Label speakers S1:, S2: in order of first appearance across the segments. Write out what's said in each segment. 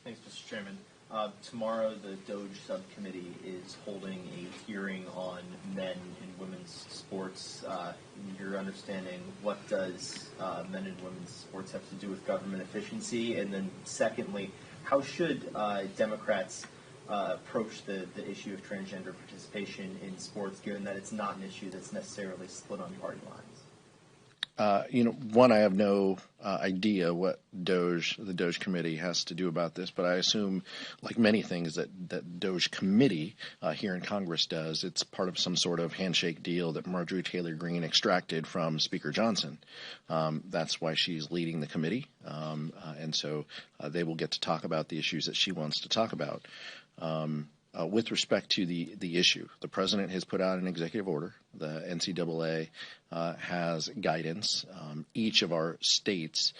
S1: Thanks, Mr. Chairman. Tomorrow, the DOGE subcommittee is holding a hearing on men and women's sports. In your understanding, what does men and women's sports have to do with government efficiency? And then secondly, how should Democrats approach the issue of transgender participation in sports, given that it's not an issue that's necessarily split on party lines?
S2: One, I have no idea what the DOGE committee has to do about this, but I assume, like many things that DOGE committee here in Congress does, it's part of some sort of handshake deal that Marjorie Taylor Greene extracted from Speaker Johnson. That's why she's leading the committee, and so they will get to talk about the issues that she wants to talk about. With respect to the issue, the president has put out an executive order. The NCAA has guidance. Each of our states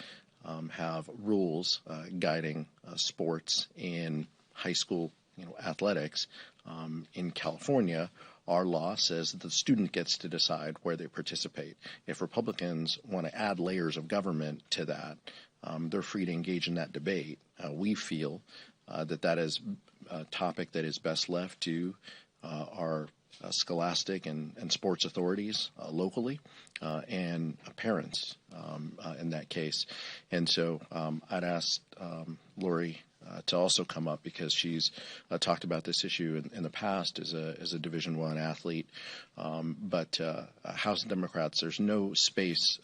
S2: have rules guiding sports in high school, athletics. In California, our law says that the student gets to decide where they participate. If Republicans want to add layers of government to that, they're free to engage in that debate. We feel that is a topic that is best left to our scholastic and sports authorities locally and parents in that case. And so I'd ask Lori to also come up because she's talked about this issue in the past as a Division I athlete. But House Democrats, there's no space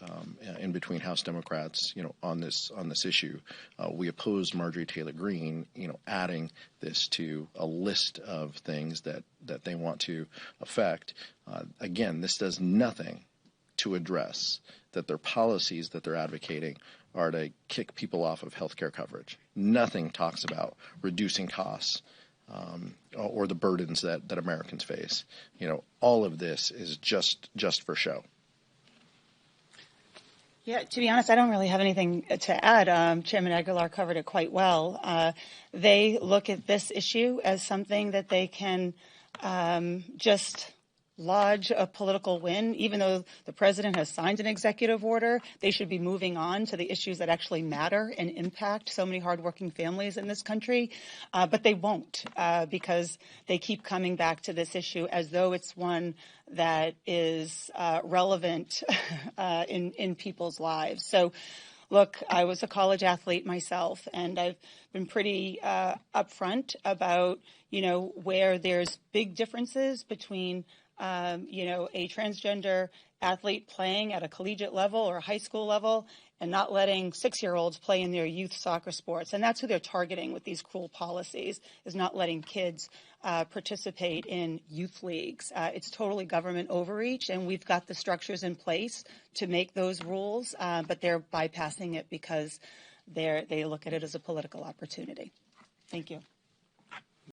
S2: in between House Democrats, on this issue. We oppose Marjorie Taylor Greene, adding this to a list of things that they want to affect. Again, this does nothing to address that their policies that they're advocating are to kick people off of health care coverage. Nothing talks about reducing costs or the burdens that Americans face. All of this is just for show.
S3: Yeah, to be honest, I don't really have anything to add. Chairman Aguilar covered it quite well. They look at this issue as something that they can just lodge a political win. Even though the president has signed an executive order, they should be moving on to the issues that actually matter and impact so many hardworking families in this country. But they won't because they keep coming back to this issue as though it's one that is relevant in people's lives. So look, I was a college athlete myself, and I've been pretty upfront about, where there's big differences between a transgender athlete playing at a collegiate level or a high school level and not letting 6-year-olds play in their youth soccer sports. And that's who they're targeting with these cruel policies, is not letting kids participate in youth leagues. It's totally government overreach, and we've got the structures in place to make those rules, but they're bypassing it because they look at it as a political opportunity. Thank you.